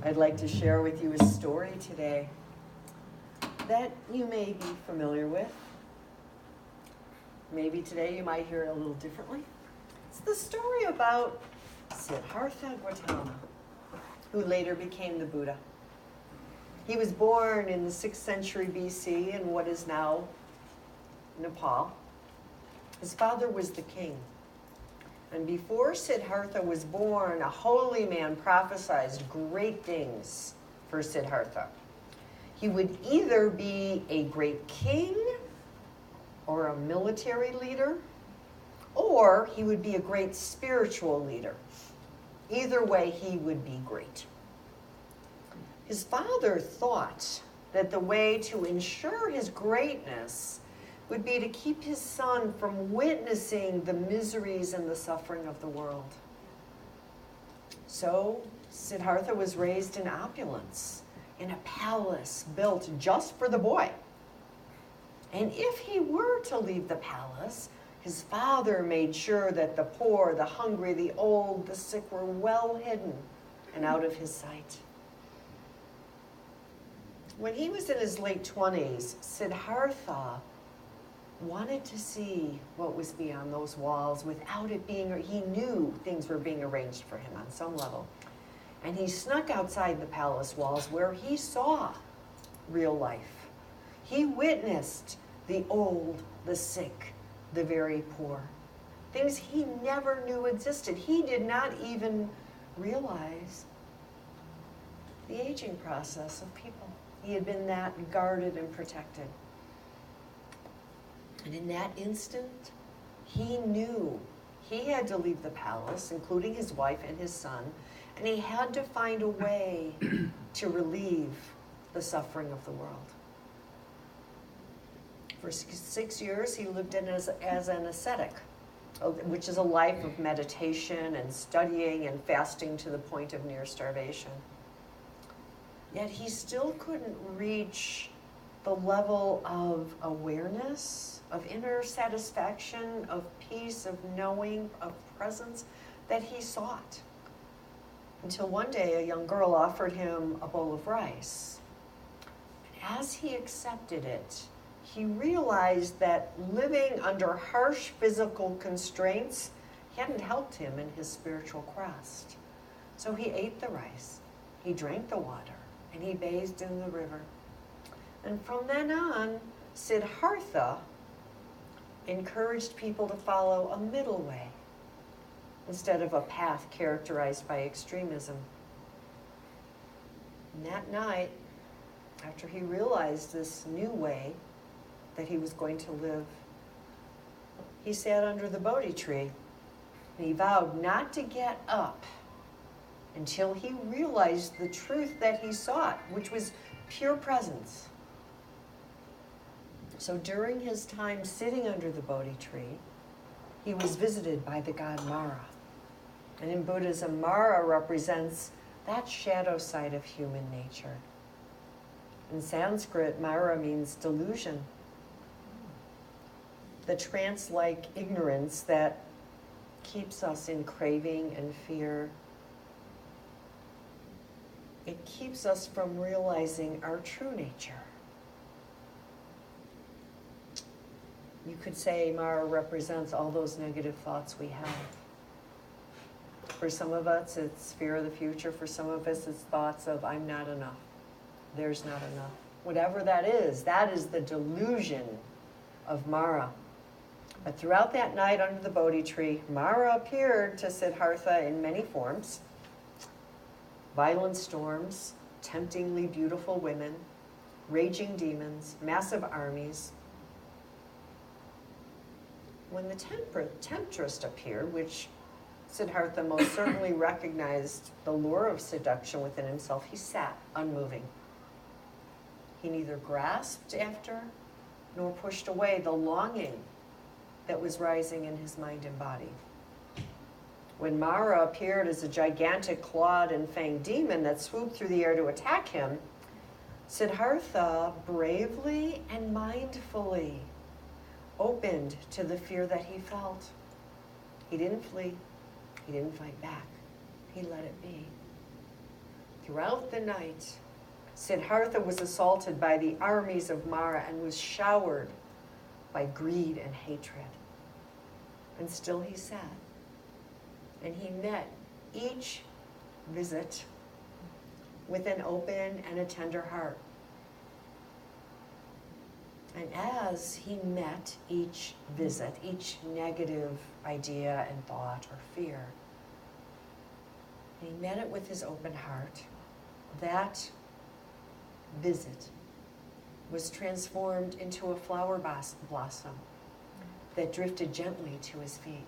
I'd like to share with you a story today that you may be familiar with. Maybe today you might hear it a little differently. It's the story about Siddhartha Gautama, who later became the Buddha. He was born in the 6th century BC in what is now Nepal. His father was the king. And before Siddhartha was born, a holy man prophesied great things for Siddhartha. He would either be a great king or a military leader, or he would be a great spiritual leader. Either way, he would be great. His father thought that the way to ensure his greatness would be to keep his son from witnessing the miseries and the suffering of the world. So Siddhartha was raised in opulence, in a palace built just for the boy. And if he were to leave the palace, his father made sure that the poor, the hungry, the old, the sick were well hidden and out of his sight. When he was in his late 20s, Siddhartha wanted to see what was beyond those walls without it being, he knew things were being arranged for him on some level. And he snuck outside the palace walls where he saw real life. He witnessed the old, the sick, the very poor. Things he never knew existed. He did not even realize the aging process of people. He had been that guarded and protected. And in that instant, he knew he had to leave the palace, including his wife and his son, and he had to find a way to relieve the suffering of the world. For 6 years, he lived in as an ascetic, which is a life of meditation and studying and fasting to the point of near starvation. Yet he still couldn't reach the level of awareness, of inner satisfaction, of peace, of knowing, of presence that he sought. Until one day a young girl offered him a bowl of rice. And as he accepted it, he realized that living under harsh physical constraints hadn't helped him in his spiritual quest. So he ate the rice, he drank the water, and he bathed in the river. And from then on, Siddhartha encouraged people to follow a middle way instead of a path characterized by extremism. And that night, after he realized this new way that he was going to live, he sat under the Bodhi tree and he vowed not to get up until he realized the truth that he sought, which was pure presence. So during his time sitting under the Bodhi tree, he was visited by the god Mara. And in Buddhism, Mara represents that shadow side of human nature. In Sanskrit, Mara means delusion, the trance-like ignorance that keeps us in craving and fear. It keeps us from realizing our true nature. You could say Mara represents all those negative thoughts we have. For some of us, it's fear of the future. For some of us, it's thoughts of, I'm not enough. There's not enough. Whatever that is the delusion of Mara. But throughout that night under the Bodhi tree, Mara appeared to Siddhartha in many forms. Violent storms, temptingly beautiful women, raging demons, massive armies. When the temptress appeared, which Siddhartha most certainly recognized the lure of seduction within himself, he sat unmoving. He neither grasped after nor pushed away the longing that was rising in his mind and body. When Mara appeared as a gigantic clawed and fanged demon that swooped through the air to attack him, Siddhartha bravely and mindfully opened to the fear that he felt. He didn't flee. He didn't fight back. He let it be. Throughout the night, Siddhartha was assaulted by the armies of Mara and was showered by greed and hatred. And still he sat. And he met each visit with an open and a tender heart. And as he met each visit, each negative idea and thought or fear, he met it with his open heart, that visit was transformed into a flower blossom that drifted gently to his feet.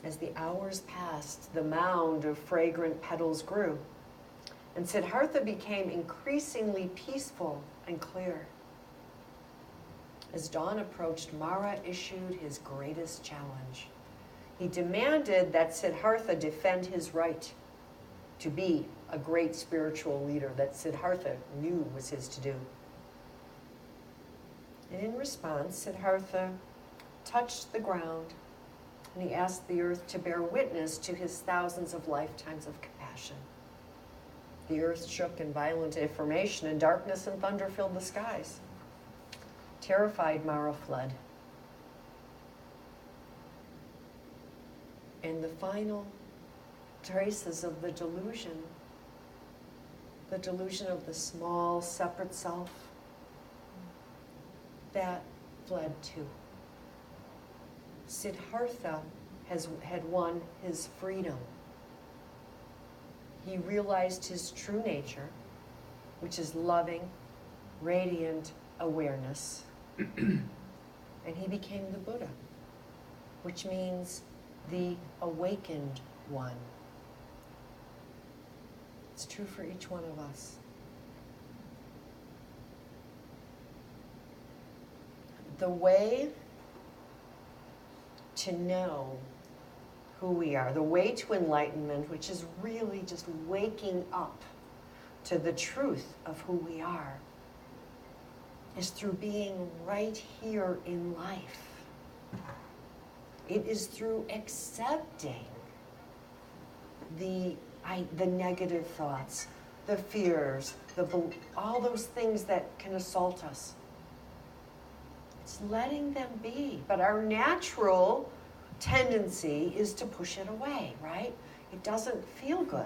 As the hours passed, the mound of fragrant petals grew, and Siddhartha became increasingly peaceful and clear. As dawn approached, Mara issued his greatest challenge. He demanded that Siddhartha defend his right to be a great spiritual leader that Siddhartha knew was his to do. And in response, Siddhartha touched the ground and he asked the earth to bear witness to his thousands of lifetimes of compassion. The earth shook in violent deformation, and darkness and thunder filled the skies. Terrified, Mara fled. And the final traces of the delusion of the small, separate self, that fled too. Siddhartha had won his freedom. He realized his true nature, which is loving, radiant awareness. And he became the Buddha, which means the awakened one. It's true for each one of us. The way to know who we are, the way to enlightenment, which is really just waking up to the truth of who we are, is through being right here in life. It is through accepting the negative thoughts, the fears, all those things that can assault us. It's letting them be. But our natural tendency is to push it away, right? It doesn't feel good.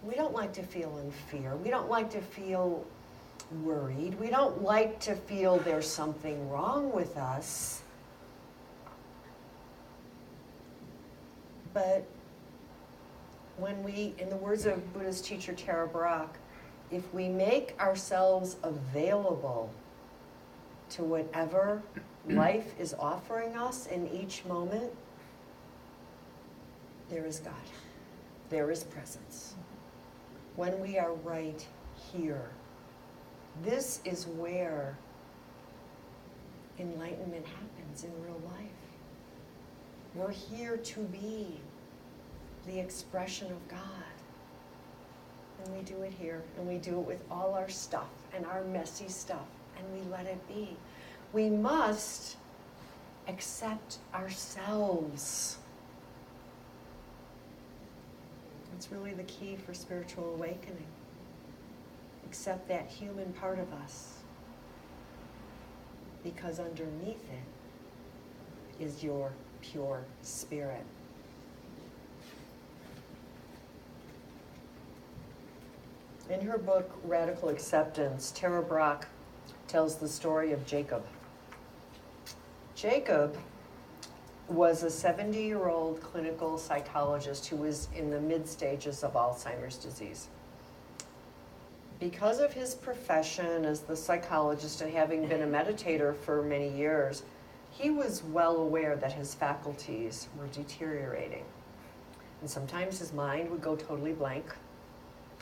We don't like to feel in fear. We don't like to feel worried. We don't like to feel there's something wrong with us. But when we, in the words of Buddhist teacher Tara Brach, if we make ourselves available to whatever life is offering us in each moment, there is God. There is presence. When we are right here, this is where enlightenment happens in real life. We're here to be the expression of God. And we do it here, and we do it with all our stuff and our messy stuff, and we let it be. We must accept ourselves. That's really the key for spiritual awakening. Accept that human part of us, because underneath it is your pure spirit. In her book, Radical Acceptance, Tara Brach tells the story of Jacob. Jacob was a 70-year-old clinical psychologist who was in the mid-stages of Alzheimer's disease. Because of his profession as the psychologist and having been a meditator for many years, he was well aware that his faculties were deteriorating. And sometimes his mind would go totally blank.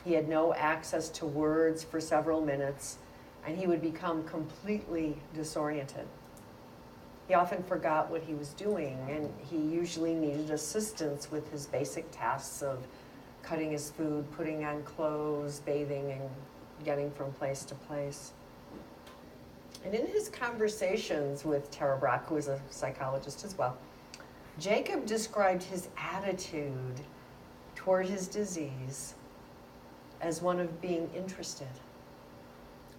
He had no access to words for several minutes, and he would become completely disoriented. He often forgot what he was doing, and he usually needed assistance with his basic tasks of cutting his food, putting on clothes, bathing, and getting from place to place. And in his conversations with Tara Brach, who was a psychologist as well, Jacob described his attitude toward his disease as one of being interested,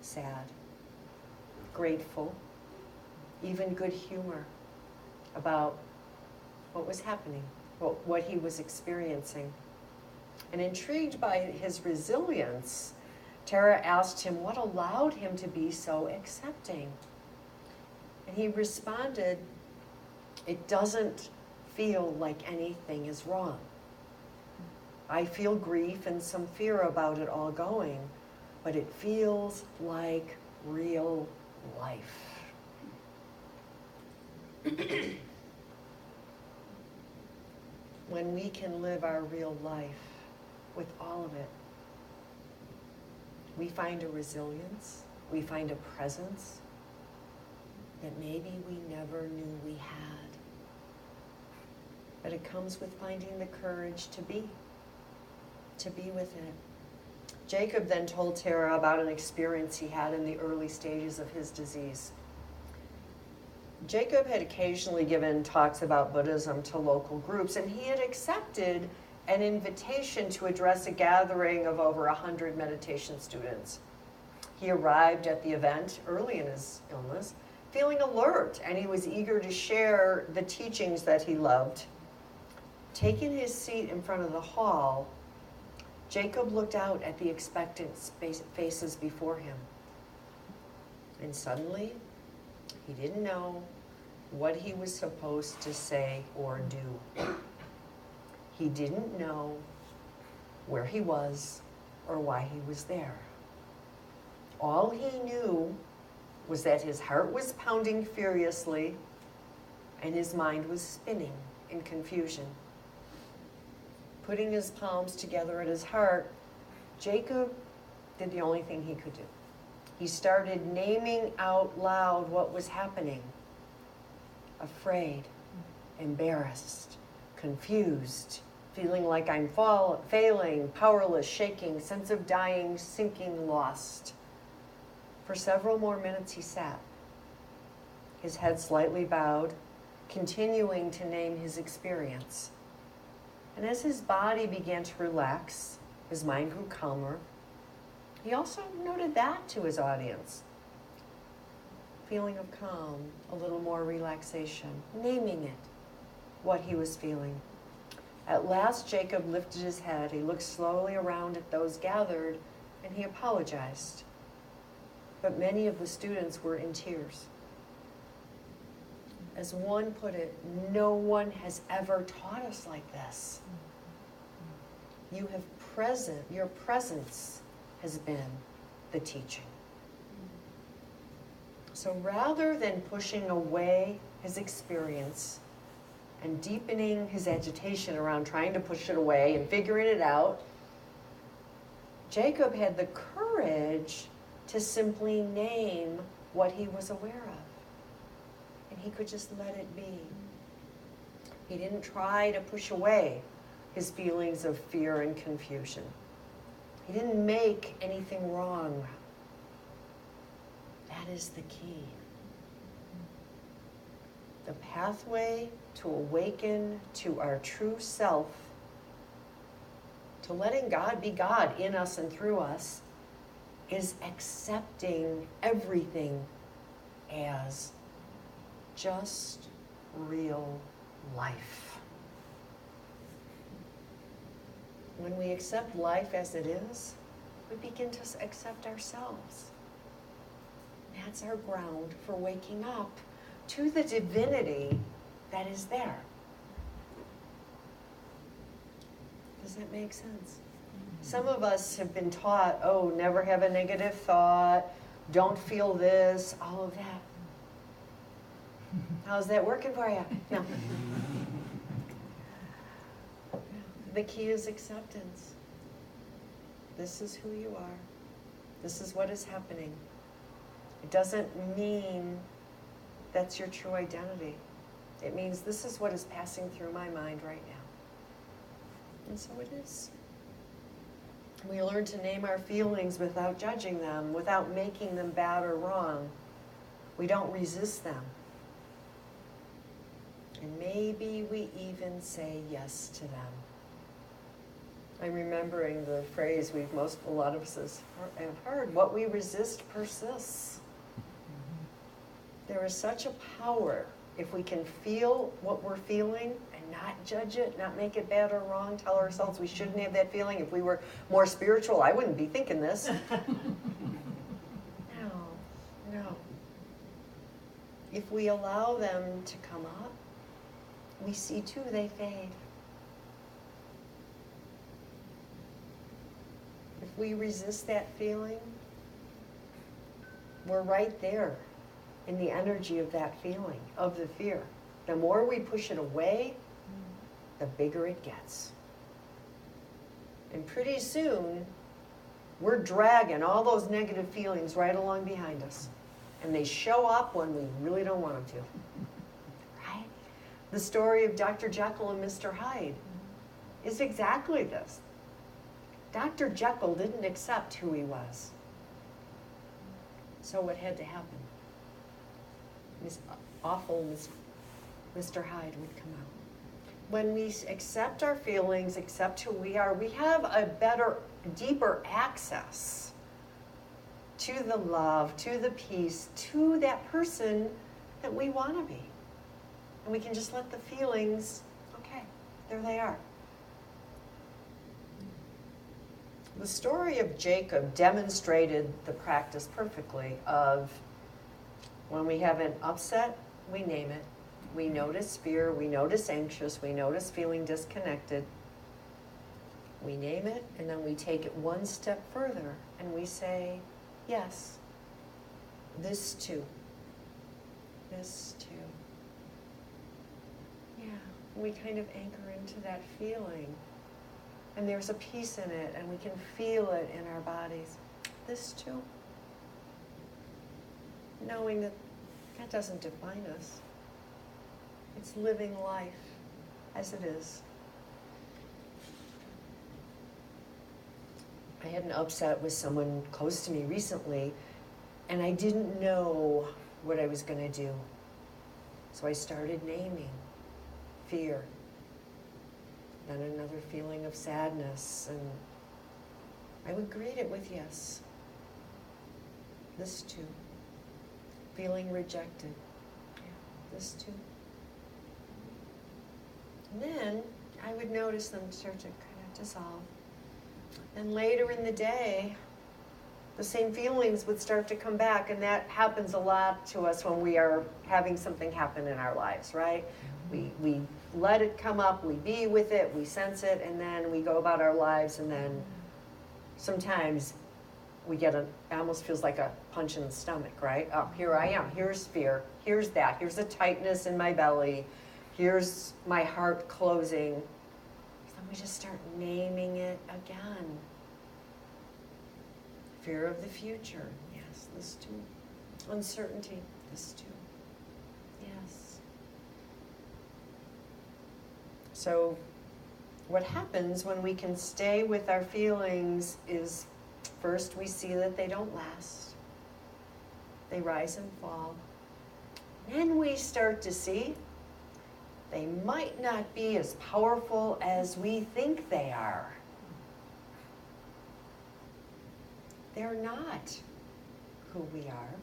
sad, grateful, even good humor about what was happening, what he was experiencing. And intrigued by his resilience, Tara asked him what allowed him to be so accepting. And he responded, "It doesn't feel like anything is wrong. I feel grief and some fear about it all going, but it feels like real life." When we can live our real life with all of it, we find a resilience, we find a presence that maybe we never knew we had. But it comes with finding the courage to be with it. Jacob then told Tara about an experience he had in the early stages of his disease. Jacob had occasionally given talks about Buddhism to local groups, and he had accepted an invitation to address a gathering of over 100 meditation students. He arrived at the event early in his illness, feeling alert, and he was eager to share the teachings that he loved. Taking his seat in front of the hall, Jacob looked out at the expectant faces before him. And suddenly, he didn't know what he was supposed to say or do. He didn't know where he was or why he was there. All he knew was that his heart was pounding furiously and his mind was spinning in confusion. Putting his palms together at his heart, Jacob did the only thing he could do. He started naming out loud what was happening. Afraid, embarrassed, confused, feeling like I'm failing, powerless, shaking, sense of dying, sinking, lost. For several more minutes he sat, his head slightly bowed, continuing to name his experience. And as his body began to relax, his mind grew calmer. He also noted that to his audience. Feeling of calm, a little more relaxation, naming it, what he was feeling. At last, Jacob lifted his head. He looked slowly around at those gathered, and he apologized. But many of the students were in tears. As one put it, no one has ever taught us like this. Your presence has been the teaching. So rather than pushing away his experience and deepening his agitation around trying to push it away and figuring it out, Jacob had the courage to simply name what he was aware of. And he could just let it be. He didn't try to push away his feelings of fear and confusion. He didn't make anything wrong. That is the key. The pathway to awaken to our true self, to letting God be God in us and through us, is accepting everything as just real life. When we accept life as it is, we begin to accept ourselves. That's our ground for waking up to the divinity that is there. Does that make sense? Some of us have been taught, oh, never have a negative thought, don't feel this, all of that. How's that working for you? No. The key is acceptance. This is who you are. This is what is happening. It doesn't mean that's your true identity. It means this is what is passing through my mind right now. And so it is. We learn to name our feelings without judging them, without making them bad or wrong. We don't resist them. And maybe we even say yes to them. I'm remembering the phrase a lot of us have heard, what we resist persists. There is such a power if we can feel what we're feeling and not judge it, not make it bad or wrong, tell ourselves we shouldn't have that feeling. If we were more spiritual, I wouldn't be thinking this. No. If we allow them to come up, we see too they fade. If we resist that feeling, we're right there in the energy of that feeling, of the fear. The more we push it away, the bigger it gets. And pretty soon, we're dragging all those negative feelings right along behind us. And they show up when we really don't want them to. Right? The story of Dr. Jekyll and Mr. Hyde is exactly this. Dr. Jekyll didn't accept who he was. So what had to happen? This awful Mr. Hyde would come out. When we accept our feelings, accept who we are, we have a better, deeper access to the love, to the peace, to that person that we want to be. And we can just let the feelings, okay, there they are. The story of Jacob demonstrated the practice perfectly of when we have an upset, we name it. We notice fear, we notice anxious, we notice feeling disconnected. We name it, and then we take it one step further, and we say, yes, this too. This too. Yeah, we kind of anchor into that feeling. And there's a peace in it, and we can feel it in our bodies. This too. Knowing that that doesn't define us. It's living life as it is. I had an upset with someone close to me recently, and I didn't know what I was going to do. So I started naming fear. Then another feeling of sadness, and I would greet it with yes. This too. Feeling rejected. Yeah, this too. And then I would notice them start to kind of dissolve. And later in the day, the same feelings would start to come back, and that happens a lot to us when we are having something happen in our lives, right? We let it come up, we be with it, we sense it, and then we go about our lives, and then sometimes we get it almost feels like a punch in the stomach, right? Oh, here I am, here's fear, here's that, here's a tightness in my belly, here's my heart closing. Then we just start naming it again. Fear of the future, yes, this too. Uncertainty, this too. Yes. So what happens when we can stay with our feelings is first we see that they don't last. They rise and fall. Then we start to see they might not be as powerful as we think they are. They're not who we are.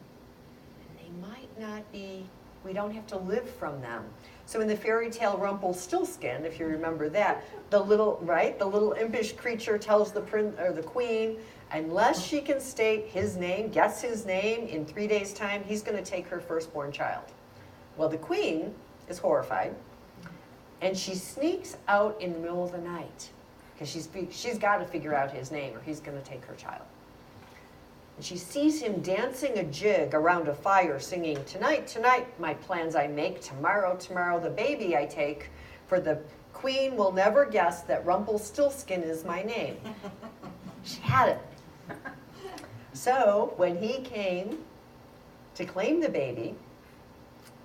And they might not be, we don't have to live from them. So in the fairy tale Rumpelstiltskin, if you remember that, the little impish creature tells the prince or the queen, unless she can state his name, guess his name in 3 days' time, he's going to take her firstborn child. Well, the queen is horrified, and she sneaks out in the middle of the night because she's got to figure out his name, or he's going to take her child. And she sees him dancing a jig around a fire, singing, "Tonight, tonight, my plans I make. Tomorrow, tomorrow, the baby I take. For the queen will never guess that Rumpelstiltskin is my name." She had it. So when he came to claim the baby,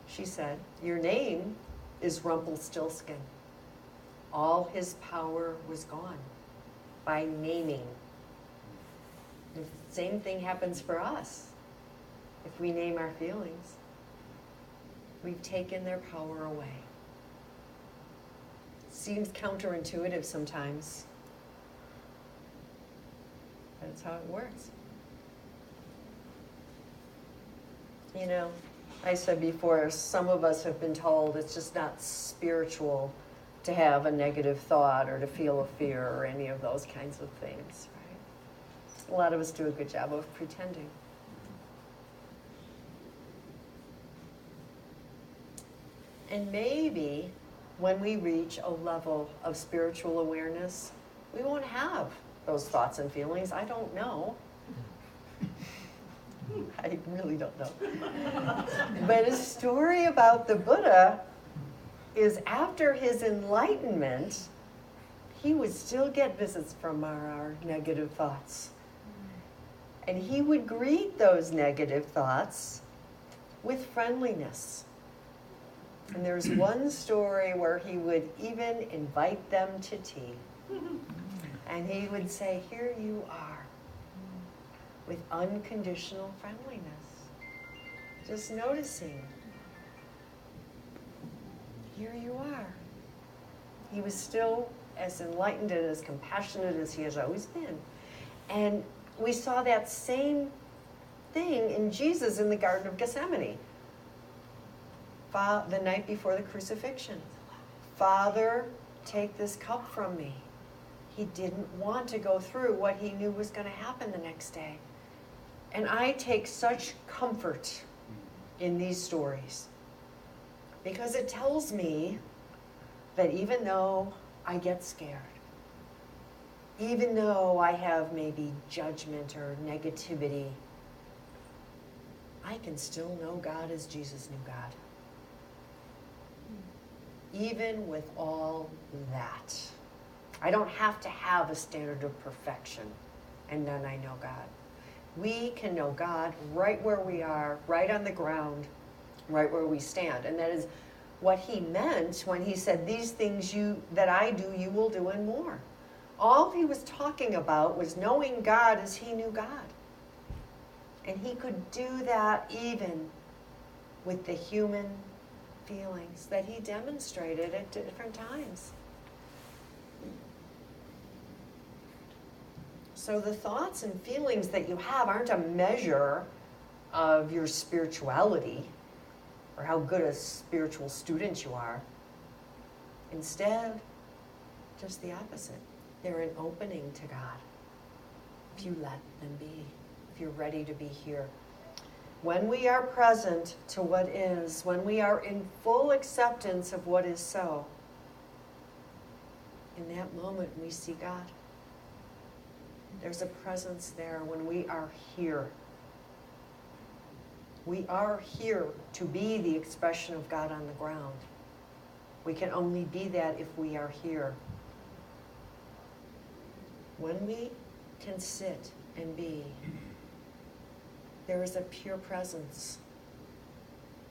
she said, "Your name is Rumpelstiltskin." All his power was gone by naming. The same thing happens for us. If we name our feelings, we've taken their power away. Seems counterintuitive sometimes, That's how it works. You know, I said before, some of us have been told it's just not spiritual to have a negative thought or to feel a fear or any of those kinds of things, right? A lot of us do a good job of pretending. And maybe when we reach a level of spiritual awareness, we won't have those thoughts and feelings. I don't know. I really don't know. But a story about the Buddha is after his enlightenment, he would still get visits from our negative thoughts. And he would greet those negative thoughts with friendliness. And there's one story where he would even invite them to tea. And he would say, "Here you are," with unconditional friendliness. Just noticing. Here you are. He was still as enlightened and as compassionate as he has always been. And we saw that same thing in Jesus in the Garden of Gethsemane. The night before the crucifixion. "Father, take this cup from me." He didn't want to go through what he knew was going to happen the next day. And I take such comfort in these stories because it tells me that even though I get scared, even though I have maybe judgment or negativity, I can still know God as Jesus knew God. Even with all that. I don't have to have a standard of perfection, and then I know God. We can know God right where we are, right on the ground, right where we stand. And that is what he meant when he said, "These things that I do, you will do and more." All he was talking about was knowing God as he knew God. And he could do that even with the human feelings that he demonstrated at different times. So the thoughts and feelings that you have aren't a measure of your spirituality or how good a spiritual student you are. Instead, just the opposite. They're an opening to God. If you let them be, if you're ready to be here. When we are present to what is, when we are in full acceptance of what is so, in that moment we see God. There's a presence there when we are here. We are here to be the expression of God on the ground. We can only be that if we are here. When we can sit and be, there is a pure presence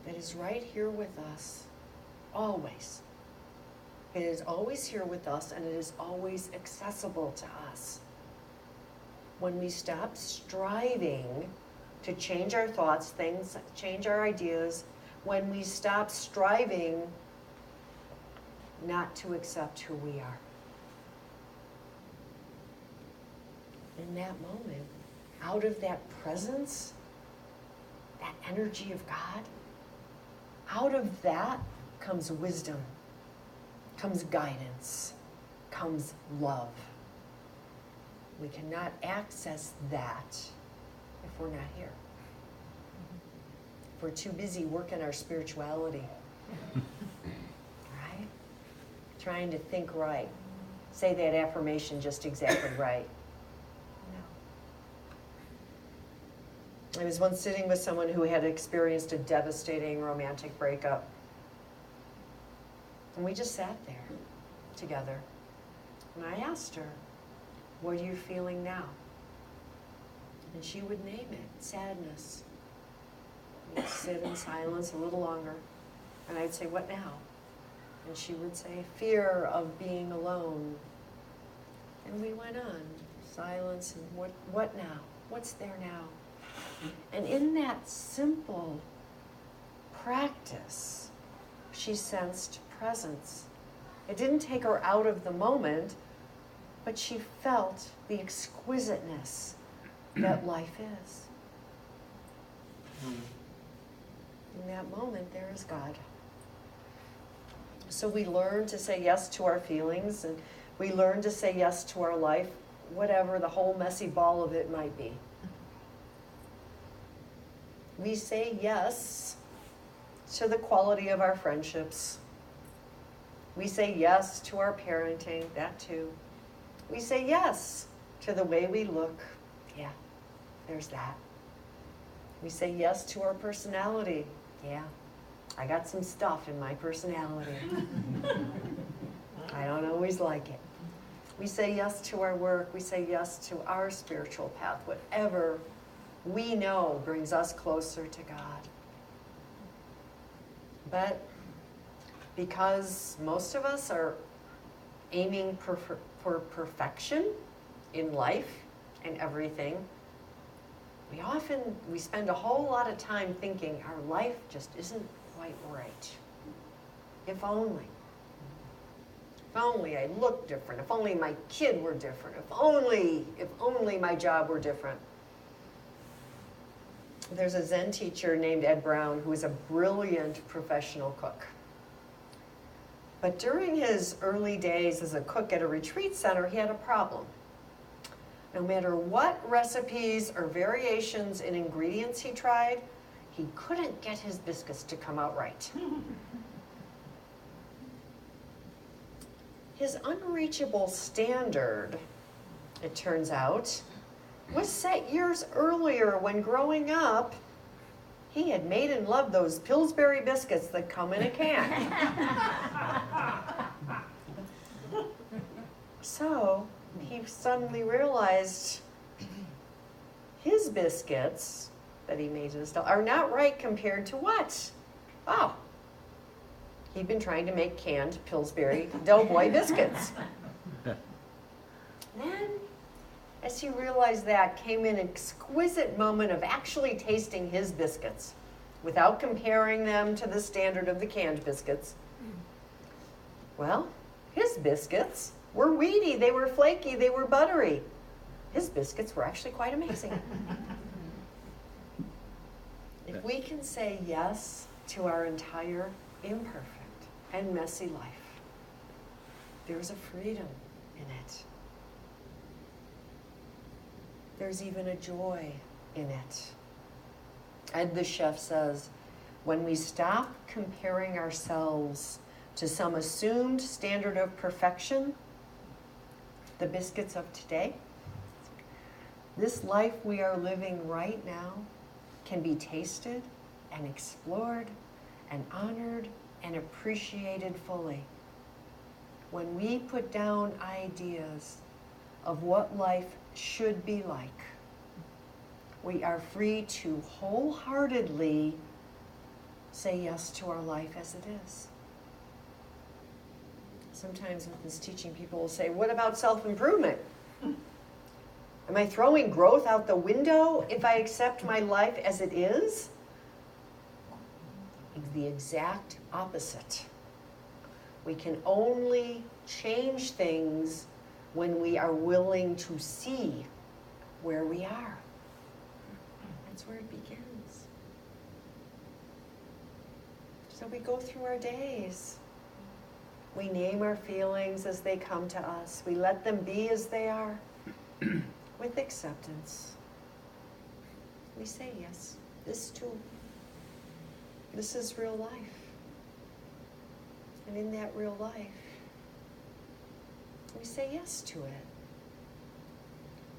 that is right here with us, always. It is always here with us, and it is always accessible to us. When we stop striving to change our thoughts, things, change our ideas, when we stop striving not to accept who we are. In that moment, out of that presence, that energy of God, out of that comes wisdom, comes guidance, comes love. We cannot access that if we're not here. If we're too busy working our spirituality, right? Trying to think right, say that affirmation just exactly right. I was once sitting with someone who had experienced a devastating romantic breakup. And we just sat there together. And I asked her, "What are you feeling now?" And she would name it, sadness. We'd sit in silence a little longer. And I'd say, "What now?" And she would say, "Fear of being alone." And we went on, silence, and what now? What's there now? And in that simple practice, she sensed presence. It didn't take her out of the moment, but she felt the exquisiteness that life is. In that moment, there is God. So we learn to say yes to our feelings, and we learn to say yes to our life, whatever the whole messy ball of it might be. We say yes to the quality of our friendships. We say yes to our parenting, that too. We say yes to the way we look. Yeah, there's that. We say yes to our personality. Yeah, I got some stuff in my personality. I don't always like it. We say yes to our work. We say yes to our spiritual path, whatever we know brings us closer to God. But because most of us are aiming for perfection in life and everything, we spend a whole lot of time thinking our life just isn't quite right. If only I looked different. If only my kid were different. If only my job were different. There's a Zen teacher named Ed Brown who is a brilliant professional cook. But during his early days as a cook at a retreat center, he had a problem. No matter what recipes or variations in ingredients he tried, he couldn't get his biscuits to come out right. His unreachable standard, it turns out, was set years earlier when growing up, he had made and loved those Pillsbury biscuits that come in a can. So he suddenly realized his biscuits that he made himself are not right compared to what? Oh, he'd been trying to make canned Pillsbury Doughboy biscuits. Then, as he realized that, came an exquisite moment of actually tasting his biscuits without comparing them to the standard of the canned biscuits. Well, his biscuits were weedy, they were flaky, they were buttery. His biscuits were actually quite amazing. If we can say yes to our entire imperfect and messy life, there's a freedom in it. There's even a joy in it. Ed the chef says, when we stop comparing ourselves to some assumed standard of perfection, the biscuits of today, this life we are living right now can be tasted and explored and honored and appreciated fully. When we put down ideas of what life should be like, we are free to wholeheartedly say yes to our life as it is. Sometimes with this teaching, people will say, what about self-improvement? Am I throwing growth out the window if I accept my life as it is? The exact opposite. We can only change things when we are willing to see where we are. That's where it begins. So we go through our days. We name our feelings as they come to us. We let them be as they are, with acceptance. We say, yes, this too. This is real life. And in that real life, we say yes to it,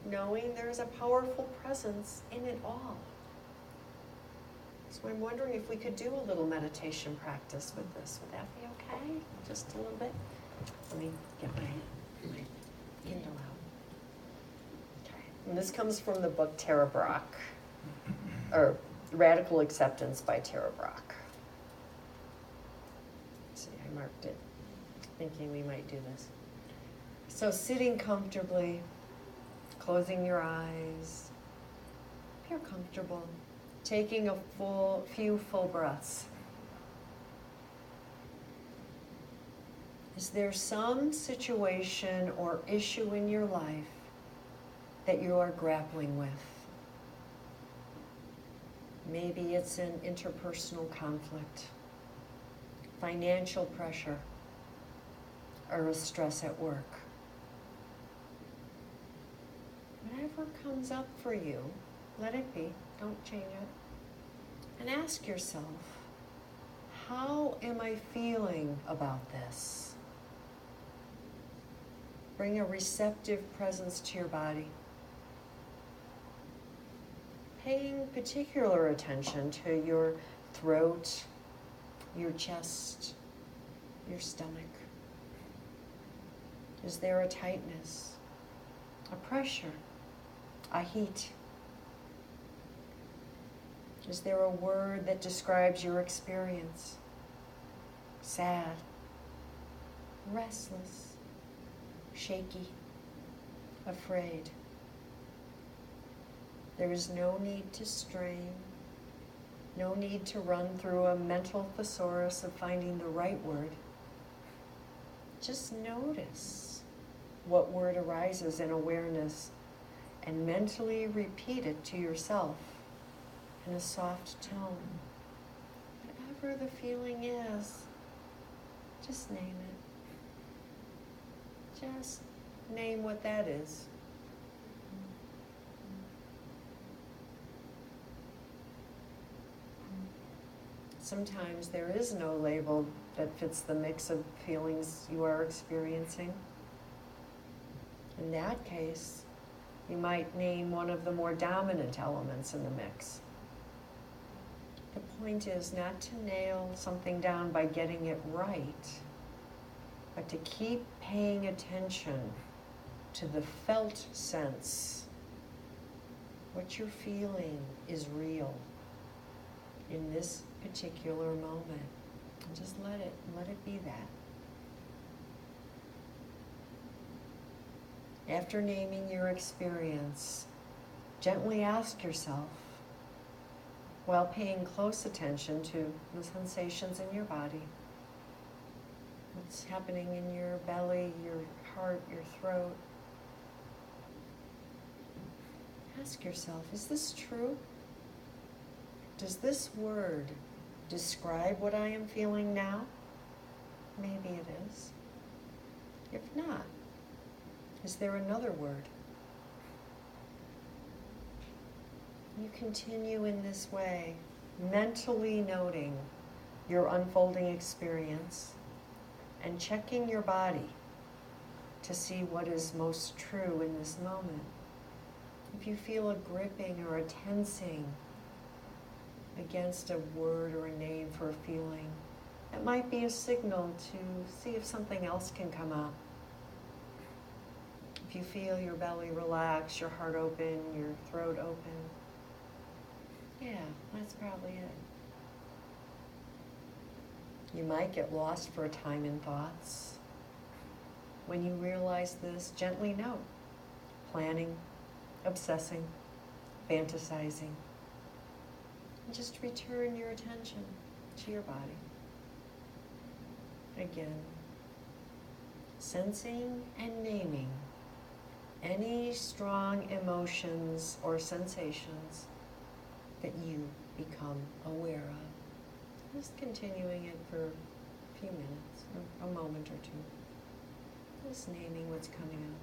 knowing there's a powerful presence in it all. So I'm wondering if we could do a little meditation practice with this. Would that be okay? Just a little bit? Let me get my Kindle out. Okay. And this comes from the book Tara Brach, or Radical Acceptance by Tara Brach. Let's see, I marked it, thinking we might do this. So sitting comfortably, closing your eyes, if you're comfortable, taking a few full breaths. Is there some situation or issue in your life that you are grappling with? Maybe it's an interpersonal conflict, financial pressure, or a stress at work. Whatever comes up for you, let it be. Don't change it. And ask yourself, how am I feeling about this? Bring a receptive presence to your body. Paying particular attention to your throat, your chest, your stomach. Is there a tightness, a pressure, a heat? Is there a word that describes your experience? Sad, restless, shaky, afraid. There is no need to strain, no need to run through a mental thesaurus of finding the right word. Just notice what word arises in awareness and mentally repeat it to yourself in a soft tone. Whatever the feeling is, just name it. Just name what that is. Sometimes there is no label that fits the mix of feelings you are experiencing. In that case, you might name one of the more dominant elements in the mix. The point is not to nail something down by getting it right, but to keep paying attention to the felt sense. What you're feeling is real in this particular moment. And just let it be that. After naming your experience, gently ask yourself, while paying close attention to the sensations in your body, what's happening in your belly, your heart, your throat. Ask yourself, is this true? Does this word describe what I am feeling now? Maybe it is. If not, is there another word? You continue in this way, mentally noting your unfolding experience and checking your body to see what is most true in this moment. If you feel a gripping or a tensing against a word or a name for a feeling, it might be a signal to see if something else can come up. If you feel your belly relax, your heart open, your throat open, yeah, that's probably it. You might get lost for a time in thoughts. When you realize this, gently note, planning, obsessing, fantasizing. And just return your attention to your body. Again, sensing and naming any strong emotions or sensations that you become aware of. Just continuing it for a few minutes, or a moment or two. Just naming what's coming up.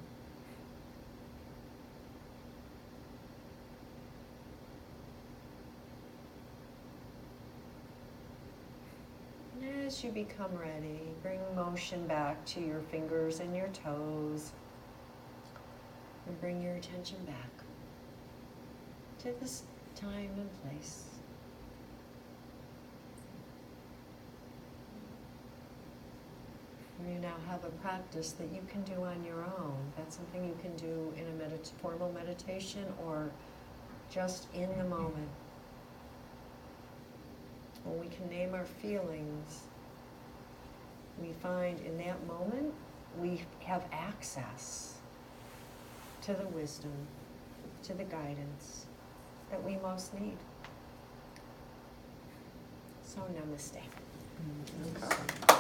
And as you become ready, bring motion back to your fingers and your toes. And bring your attention back to this time and place. You now have a practice that you can do on your own. That's something you can do in a formal meditation or just in the moment. When we can name our feelings, we find in that moment we have access to the wisdom, to the guidance that we most need. So namaste. Okay.